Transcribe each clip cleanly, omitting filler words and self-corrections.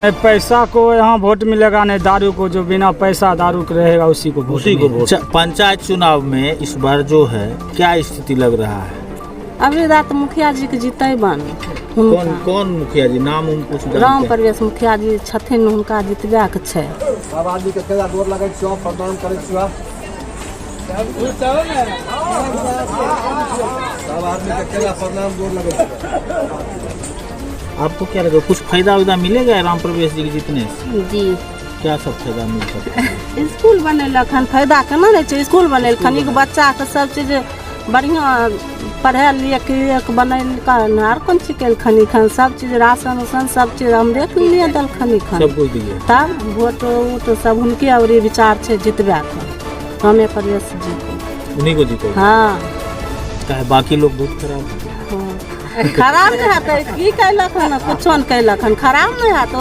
पैसा को यहाँ वोट मिलेगा नहीं, दारू को जो बिना पैसा दारू के रहेगा उसी को वोट। पंचायत चुनाव में इस बार जो है क्या स्थिति लग रहा है? अभी रात मुखिया जी के जीते बन। कौन मुखिया जी? नाम उनको राम प्रवेश मुखिया जी छथिन, उनका जितबे के छै। सब आदमी के केला गोर लगै छियो, प्रणाम करै छियो। सब आदमी के केला प्रणाम गोर लगै छियो। आपको क्या लगा, कुछ फायदा उदा मिलेगा राम प्रवेश जी के जीतने से? जी क्या सब फायदा मिल सकता है? स्कूल बनेलक हन, फायदा केना नहीं छै? स्कूल बनेलखन, एक बच्चा के सब चीज बढ़िया पढ़े लिख बनेलक, आर कौन चीज केलखन खन, सब चीज राशन उसन सब चीज हमरे के लिए दलखन खन, सब कुछ दिए। तब वोट उट सब उनके और विचार छै जितबे के। हमें प्रवेश जी उन्हीं को जीतो। हाँ, बाकी लोग बहुत खराब खराब नहीं है तो की कैलक हन, कुछो नहीं कैलक हन, खराब नहीं है तो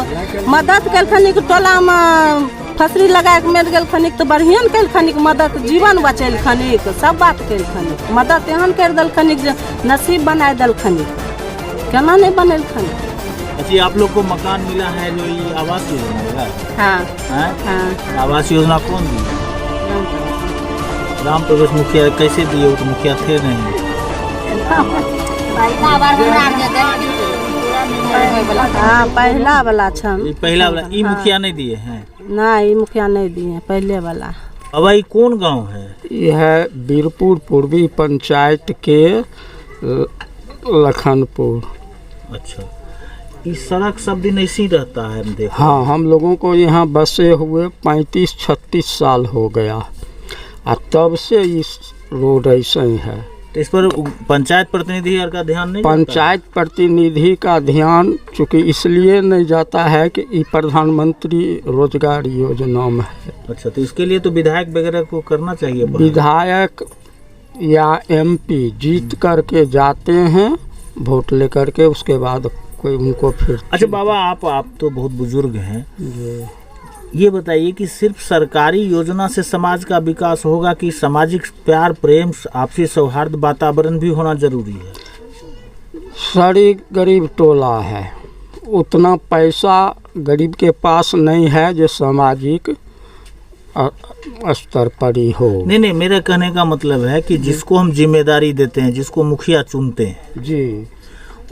मदद कैलखन टोला में फसरी लगा के मिल गेलखन तो बढ़िया न कैलखन, मदद जीवन बचेलखन, सब बात कैलखन, मदद एहन कर देलखन जे नसीब बना देलखन, केना नहीं बनेलखन। अच्छा, आप लोग को मकान मिला है जो ये आवास योजना है? हाँ, हाँ। आवास योजना कौन दी? राम प्रवेश मुखिया। कैसे दिए? वो तो मुखिया थे नहीं। हाँ, पहला वाला छन। पहला वाला ई मुखिया नहीं दिए हैं? नहीं, मुखिया नहीं दिए, पहले वाला। अब ये कौन गांव है? यह बीरपुर पूर्वी पंचायत के लखनपुर। अच्छा, इस सड़क सब दिन ऐसी रहता है? हम देख। हाँ, हम लोगों को यहाँ बसे हुए 35-36 साल हो गया और तब से इस रोड ऐसे ही है। तो इस पर पंचायत प्रतिनिधि का ध्यान नहीं? पंचायत प्रतिनिधि का ध्यान चूँकि इसलिए नहीं जाता है कि ये प्रधानमंत्री रोजगार योजना में है। अच्छा, तो इसके लिए तो विधायक वगैरह को करना चाहिए। विधायक या एमपी जीत करके जाते हैं वोट लेकर के, उसके बाद कोई उनको फिर। अच्छा बाबा, आप तो बहुत बुजुर्ग हैं, ये बताइए कि सिर्फ सरकारी योजना से समाज का विकास होगा कि सामाजिक प्यार, प्रेम, आपसी सौहार्द, वातावरण भी होना जरूरी है? सारी गरीब टोला है, उतना पैसा गरीब के पास नहीं है जो सामाजिक स्तर पर ही हो। नहीं, मेरा कहने का मतलब है कि जिसको हम जिम्मेदारी देते हैं, जिसको मुखिया चुनते हैं जी,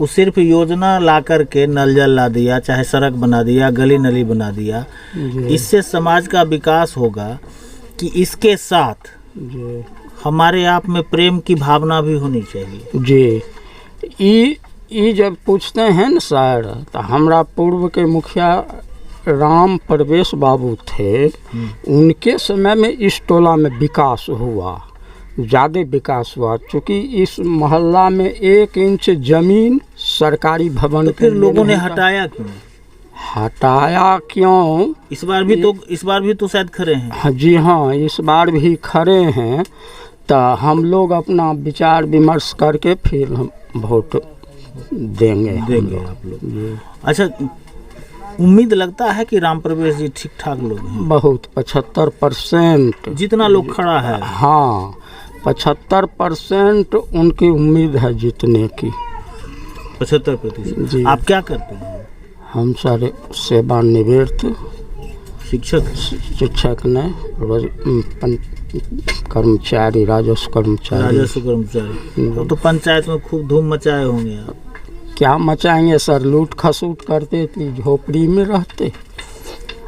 वो सिर्फ योजना ला करके नल जल ला दिया, चाहे सड़क बना दिया, गली नली बना दिया, इससे समाज का विकास होगा कि इसके साथ जी हमारे आप में प्रेम की भावना भी होनी चाहिए? जी, ये जब पूछते हैं न सर, तो हमरा पूर्व के मुखिया राम प्रवेश बाबू थे, उनके समय में इस टोला में विकास हुआ, ज़्यादा विकास हुआ। चूँकि इस मोहल्ला में 1 इंच जमीन सरकारी भवन, तो फिर लोगों ने हटाया क्यों? हटाया क्यों? इस बार भी तो शायद खड़े हैं। जी हाँ, इस बार भी खड़े हैं, तो हम लोग अपना विचार विमर्श करके फिर हम वोट देंगे आप लोग। अच्छा, उम्मीद लगता है कि राम प्रवेश जी ठीक ठाक लोग हैं? बहुत 75% जितना लोग खड़ा है। हाँ, 75% उनकी उम्मीद है जीतने की। 75%? जी। आप क्या करते हैं? हम सारे सेवानिवृत्त शिक्षक ने कर्मचारी, राजस्व कर्मचारी। तो पंचायत में खूब धूम मचाए होंगे आप? क्या मचाएंगे सर, लूट खसूट करते थे, झोपड़ी में रहते।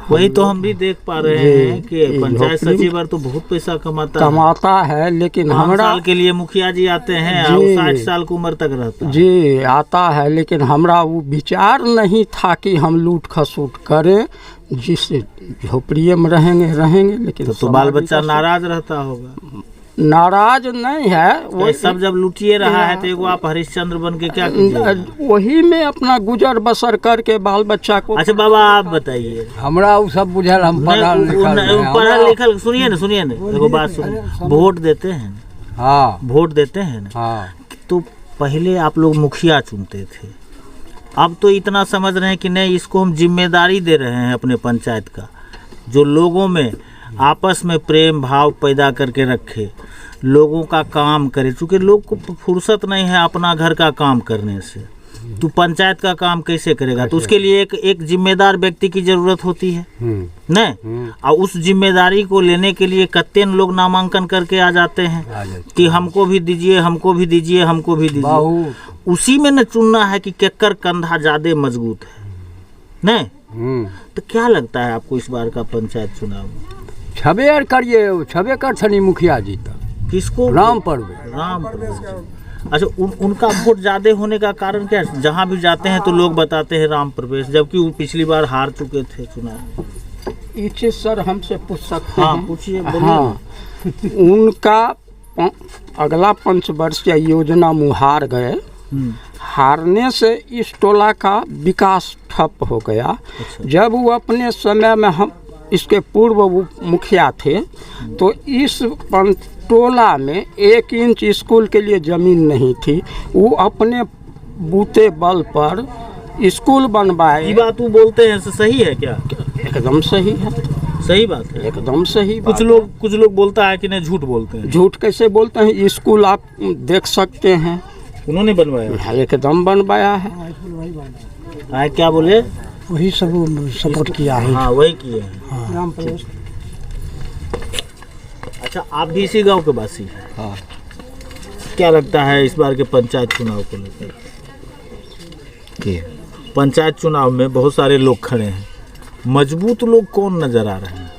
वही तो हम भी देख पा रहे हैं कि पंचायत सचिव तो बहुत पैसा कमाता है, लेकिन 5 साल के लिए मुखिया जी आते हैं और 60 साल की उम्र तक रहता है। जी आता है, लेकिन हमरा वो विचार नहीं था कि हम लूट खसूट करें, जिससे झोपड़िए में रहेंगे। लेकिन तो बाल बच्चा नाराज रहता होगा? नाराज नहीं है, वो सब जब लूटिए रहा है तो एगो आप हरिश्चंद्र बन के क्या कीजिए? वही में अपना गुजर बसर करके बाल बच्चा को। अच्छा बाबा, आप बताइए। हमरा वो सब बुझल, हम पढ़ा लिखल। सुनिए ना एगो बात सुनिए, वोट देते हैं। हाँ, वोट देते हैं ना। हाँ, तो पहले आप लोग मुखिया चुनते थे, अब तो इतना समझ रहे हैं कि नहीं, इसको हम जिम्मेदारी दे रहे हैं अपने पंचायत का, जो लोगों में आपस में प्रेम भाव पैदा करके रखे, लोगों का काम करे। चूँकि लोग को फुर्सत नहीं है अपना घर का काम करने से, तो पंचायत का काम कैसे करेगा? तो उसके लिए एक जिम्मेदार व्यक्ति की जरूरत होती है नहीं? और उस जिम्मेदारी को लेने के लिए कितने लोग नामांकन करके आ जाते हैं कि हमको भी दीजिए, हमको भी दीजिए, हमको भी दीजिए। उसी में न चुनना है कि केकर कंधा ज्यादा मजबूत है नहीं? तो क्या लगता है आपको इस बार का पंचायत चुनाव में? छबे करिए, छबे कर छनी मुखिया जी तो किसको? राम परवेश। राम परवेश। अच्छा, उनका वोट ज्यादा होने का कारण क्या है? जहाँ भी जाते हैं तो लोग बताते हैं राम परवेश, जबकि वो पिछली बार हार चुके थे चुनाव। ये चीज सर हमसे पूछ सकते हाँ हैं? पूछिए, बोलिए। हाँ, उनका अगला पंचवर्षीय योजना मुहार गए। हारने से इस टोला का विकास ठप हो गया। अच्छा। जब वो अपने समय में, हम इसके पूर्व वो मुखिया थे, तो इस टोला में 1 इंच स्कूल के लिए ज़मीन नहीं थी। वो अपने बूते बल पर स्कूल बनवाए। ये बात वो बोलते हैं सही है क्या? एकदम सही है, सही बात है, एकदम सही बात। कुछ लोग बोलता है कि नहीं, झूठ बोलते हैं। झूठ कैसे बोलते हैं? स्कूल आप देख सकते हैं, उन्होंने बनवाया, एकदम बनवाया है। क्या बोले? वही सब सपोर्ट किया है। हाँ वही किए हैं। हाँ। अच्छा, आप भी इसी गांव के वासी हैं? हाँ। क्या लगता है इस बार के पंचायत चुनाव को लेकर? पंचायत चुनाव में बहुत सारे लोग खड़े हैं, मजबूत लोग कौन नजर आ रहे हैं?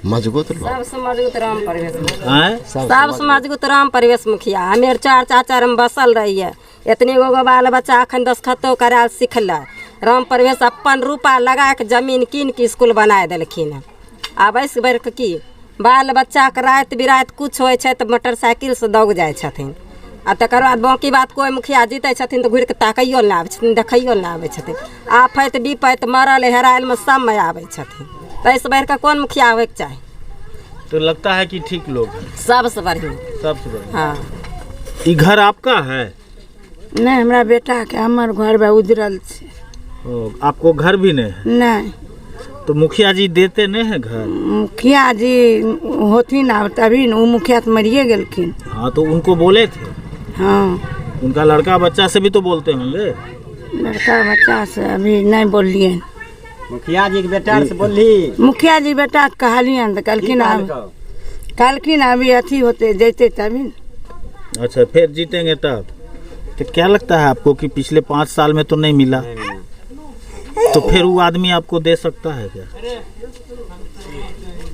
मजबूत सबसे मजबूत राम परवेश मुखिया। हैं? सबसे मजबूत राम परवेश मुखिया। हमें 4 चाचा में बसल रही है, इतने गो बाल बच्चा अखन दस्तखतो करा सिखल। राम परवेश अपन रूपा लगा के जमीन कीन के स्कूल बना देलखिन। आब इस बेर की बाल बच्चा के रात बिरात कुछ होइ छै तो मोटरसाइकिल से दौग जाइ छथिन। आ तकर बाद बाकी बात कोई मुखिया जीते छथिन तो घुरि के ताकैयो नहीं आबै छथिन, देखैयो नहीं आबै छथिन। आफत विपत मरल हेरायल में सब में आबै छथिन। तो इस बेर का कौन मुखिया होके चाही? तो लगता है कि ठीक लोग हैं, सबसे बढ़िया। सबसे बढ़िया। हाँ। ई घर आपका है? नहीं, हमरा बेटा के, हमार घर बा उजरल छे। आपको घर भी नहीं है? नहीं। तो मुखिया जी देते नहीं है घर? मुखिया जी होथिन अब तभी न, वो मुखिया तो मरिए गेलखिन। हाँ तो उनको बोले थे? हाँ। उनका लड़का बच्चा से भी तो बोलते होंगे? लड़का बच्चा से अभी नहीं बोलिए। मुखिया जी के बेटा से बोली। मुखिया जी बेटा कहलियन तो कहलखिन अभी अथी होते जैते तभी न। अच्छा, फिर जीतेंगे तब? तो क्या लगता है आपको कि पिछले 5 साल में तो नहीं मिला, तो फिर वो आदमी आपको दे सकता है क्या?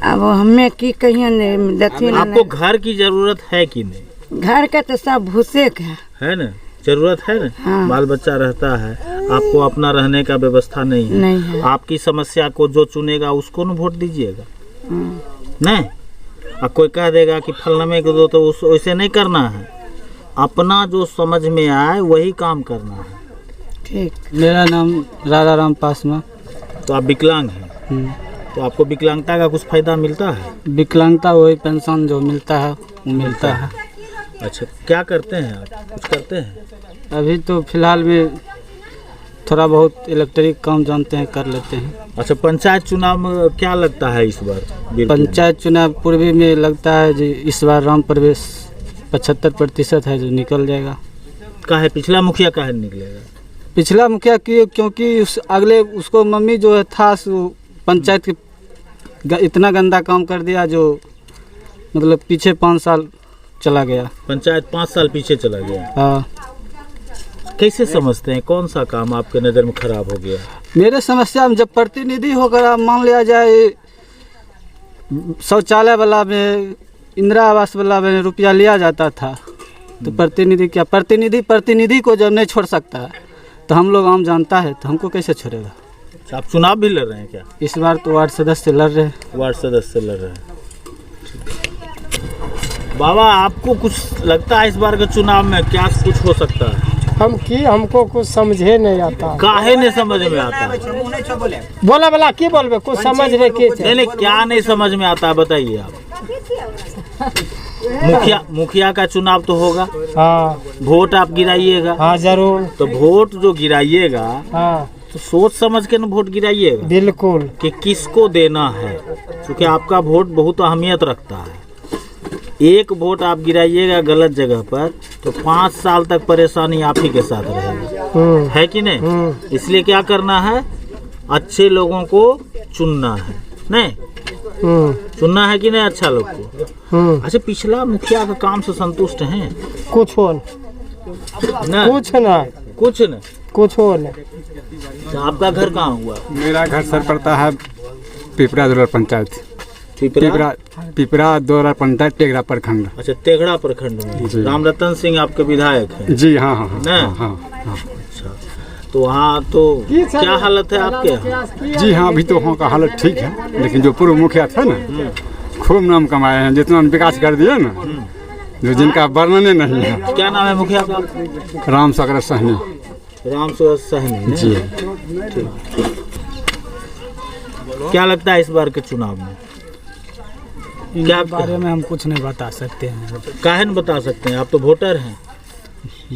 अब हमें की कहिए नहीं देती। आपको घर की जरूरत है कि नहीं? घर के तो सब भूसे के है ना, जरूरत है ना। हाँ। बाल बच्चा रहता है, आपको अपना रहने का व्यवस्था नहीं है। नहीं है। आपकी समस्या को जो चुनेगा उसको न वोट दीजिएगा नहीं। अब कोई कह देगा कि फलनमे को दो, तो वैसे नहीं करना है। अपना जो समझ में आए वही काम करना है। ठीक। मेरा नाम राधा राम पासवान। तो आप विकलांग हैं, तो आपको विकलांगता का कुछ फायदा मिलता है? विकलांगता वही पेंशन जो मिलता है वो मिलता है। अच्छा, क्या करते हैं आप? कुछ करते हैं? अभी तो फिलहाल में थोड़ा बहुत इलेक्ट्रिक काम जानते हैं, कर लेते हैं। अच्छा, पंचायत चुनाव में क्या लगता है इस बार? पंचायत चुनाव पूर्वी में लगता है जो इस बार राम परवेश 75% है जो निकल जाएगा। काहे पिछला मुखिया काहे निकलेगा? पिछला मुखिया क्योंकि उस अगले उसको मम्मी जो था पंचायत के इतना गंदा काम कर दिया जो मतलब पीछे 5 साल चला गया। पंचायत 5 साल पीछे चला गया। हाँ। कैसे समझते हैं कौन सा काम आपके नज़र में खराब हो गया? मेरे समस्या में जब प्रतिनिधि होकर आप मान लिया जाए शौचालय वाला में, इंदिरा आवास वाला में रुपया लिया जाता था, तो प्रतिनिधि क्या, प्रतिनिधि को जब नहीं छोड़ सकता है तो हम लोग आम जानता है तो हमको कैसे छोड़ेगा? आप चुनाव भी लड़ रहे हैं क्या? इस बार तो वार्ड सदस्य लड़ रहे हैं। वार्ड सदस्य लड़ रहे हैं। बाबा, आपको कुछ लगता है इस बार के चुनाव में क्या कुछ हो सकता है? हमको कुछ समझे नहीं आता। काहे नहीं समझ में आता? बोला की बोलबे, कुछ समझ नहीं, क्या नहीं समझ में आता बताइए आप। मुखिया का चुनाव तो होगा। हाँ। वोट आप गिराइएगा। हाँ जरूर। तो वोट जो गिराइएगा, हाँ, तो सोच समझ के न वोट गिराइएगा। बिल्कुल। कि किसको देना है, क्योंकि आपका वोट बहुत अहमियत रखता है। एक वोट आप गिराइएगा गलत जगह पर तो 5 साल तक परेशानी आप ही के साथ रहेगी, है कि नहीं? इसलिए क्या करना है, अच्छे लोगों को चुनना है, नहीं चुनना है कि नहीं अच्छा लोग को। अच्छा, पिछला मुखिया का काम से संतुष्ट हैं? कुछ हो ना, कुछ न कुछ हो न। तो आपका घर कहाँ हुआ? मेरा घर सर पड़ता है पिपरा दौरा पंचायत, पिपरा दौरा पंचायत टेगरा प्रखंड। अच्छा, तेघड़ा प्रखंड में। राम रतन सिंह आपके विधायक हैं? जी हाँ हाँ हाँ। अच्छा, तो वहाँ तो क्या हालत है आपके यहाँ? जी हाँ, अभी तो वहाँ का हालत ठीक है, लेकिन जो पूर्व मुखिया था ना, खूब नाम कमाए हैं, जितना विकास कर दिया ना, जो जिनका वर्णन नहीं है। क्या नाम है मुखिया का? राम सागर सहनी। राम सागर सहनी जी। क्या लगता है इस बार के चुनाव में? क्या बारे में हम कुछ नहीं बता सकते हैं। काहे नहीं बता सकते हैं, आप तो वोटर हैं।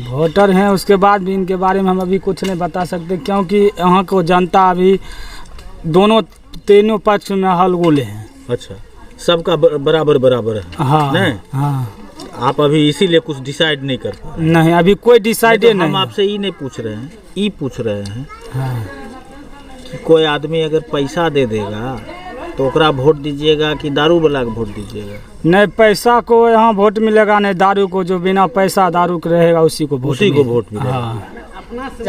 वोटर हैं, उसके बाद भी इनके बारे में हम अभी कुछ नहीं बता सकते, क्योंकि यहाँ को जनता अभी तीनों पक्ष में हलगोले हैं। अच्छा, सबका बराबर है। हाँ नहीं? हाँ। आप अभी इसीलिए कुछ डिसाइड नहीं कर पा रहे? नहीं, अभी कोई डिसाइड नहीं। हम आपसे ये नहीं पूछ रहे हैं, ये पूछ रहे हैं हाँ। कि कोई आदमी अगर पैसा दे देगा तो ओकरा वोट दीजिएगा कि दारू वाला को वोट दीजिएगा? नहीं, पैसा को यहाँ वोट मिलेगा, नहीं दारू को। जो बिना पैसा दारू के रहेगा उसी को वोट मिलेगा। हाँ।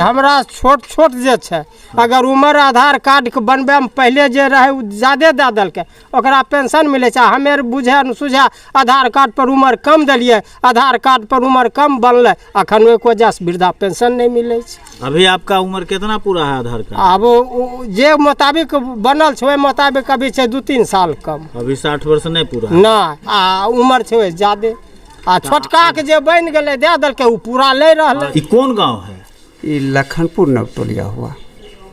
हमरा छोट छोट जे छै, अगर उम्र आधार कार्ड के बनबे में पहले जे रहे उ ज्यादा दे देलकै, ओकरा पेंशन मिले छै। हमें बुझे सुझे आधार कार्ड पर उम्र कम दिलिए, आधार कार्ड पर उम्र कम बनले, अखन एक वजह से वृद्धा पेंशन नहीं मिले छै। अभी आपका उम्र कितना पूरा है आधार कार्ड? अब जे मुताबिक बनल छै, मुताबिक अभी छै 2-3 साल कम। अभी 60 वर्ष नहीं पूरा ना, आ उम्र छै ज्यादा। आ छोटका के जे बन गेले दे देलकै, उ पूरा ले रहले। ई कौन गांव है? ये लखनपुर नवटोलिया हुआ।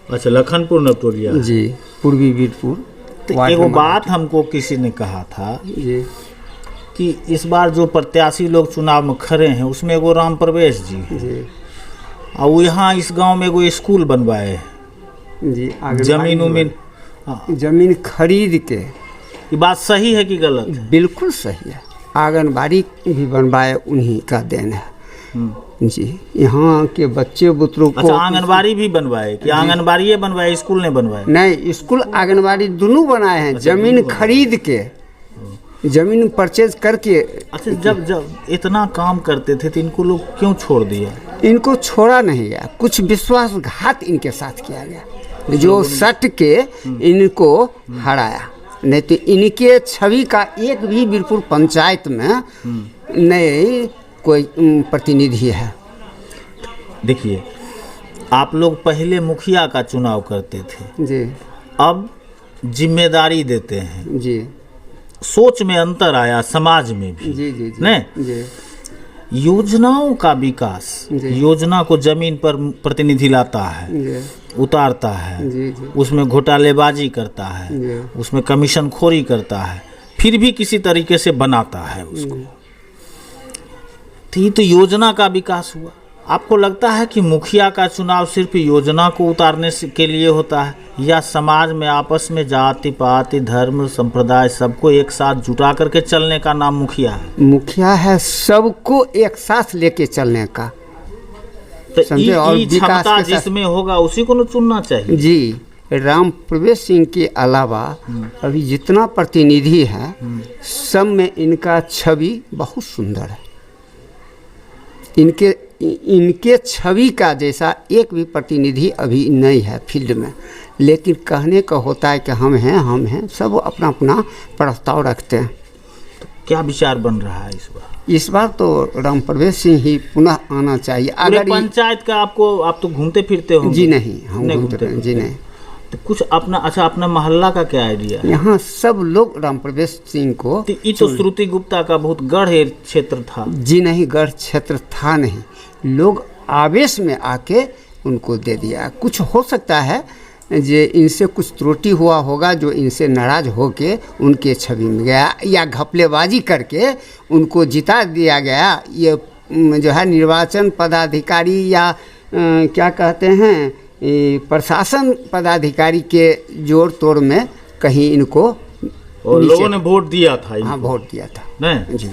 अच्छा, लखनपुर नवटोलिया जी, पूर्वी वीरपुर। तो एगो बात हमको किसी ने कहा था जी कि इस बार जो प्रत्याशी लोग चुनाव में खड़े हैं उसमें एगो राम प्रवेश जी जी, और वो यहाँ इस गांव में एगो स्कूल बनवाए जी, जमीन खरीद के। ये बात सही है कि गलत है? बिल्कुल सही है। आंगनबाड़ी भी बनवाए उन्हीं का देन है जी। यहाँ के बच्चे बुतरों को। अच्छा, आंगनबाड़ी भी बनवाए कि आंगनबाड़ी बनवाए, स्कूल नहीं बनवाए? नहीं, स्कूल आंगनबाड़ी दोनों बनाए हैं। अच्छा, जमीन खरीद के, जमीन परचेज करके। अच्छा, जब इतना काम करते थे तो इनको लोग क्यों छोड़ दिया? इनको छोड़ा नहीं गया, कुछ विश्वासघात इनके साथ किया गया, जो सट के इनको हराया। नहीं तो इनके छवि का एक भी वीरपुर पंचायत में नहीं कोई प्रतिनिधि है। देखिए, आप लोग पहले मुखिया का चुनाव करते थे जी, अब जिम्मेदारी देते हैं जी। सोच में अंतर आया, समाज में भी। जी जी जी, नहीं जी। योजनाओं का विकास, योजना को जमीन पर प्रतिनिधि लाता है जी, उतारता है जी जी, उसमें घोटालेबाजी करता है जी, उसमें कमीशन खोरी करता है, फिर भी किसी तरीके से बनाता है उसको। तो ये तो योजना का विकास हुआ। आपको लगता है कि मुखिया का चुनाव सिर्फ योजना को उतारने के लिए होता है, या समाज में आपस में जाति पाति धर्म संप्रदाय सबको एक साथ जुटा करके चलने का नाम मुखिया है? मुखिया है सबको एक साथ लेके चलने का। तो ये क्षमता जिसमें होगा उसी को चुनना चाहिए। जी, राम प्रवेश सिंह के अलावा अभी जितना प्रतिनिधि है सब में इनका छवि बहुत सुंदर है। इनके छवि का जैसा एक भी प्रतिनिधि अभी नहीं है फील्ड में, लेकिन कहने का होता है कि हम हैं, सब अपना अपना प्रस्ताव रखते हैं। तो क्या विचार बन रहा है इस बार? इस बार तो राम प्रवेश सिंह ही पुनः आना चाहिए। अगर पंचायत का आप तो घूमते फिरते हो? जी नहीं, हम घूमते जी नहीं। तो कुछ अपना, अच्छा, अपना मोहल्ला का क्या आइडिया है? यहाँ सब लोग राम प्रवेश सिंह को। ये तो श्रुति गुप्ता का बहुत गढ़ क्षेत्र था। जी नहीं, गढ़ क्षेत्र था नहीं, लोग आवेश में आके उनको दे दिया। कुछ हो सकता है जे इनसे कुछ त्रुटि हुआ होगा, जो इनसे नाराज होके उनके छवि में गया, या घपलेबाजी करके उनको जिता दिया गया। ये जो है निर्वाचन पदाधिकारी या क्या कहते हैं प्रशासन पदाधिकारी के जोड़ तोड़ में कहीं इनको और लोगों ने वोट दिया था। हाँ, वोट दिया था। नहीं जी।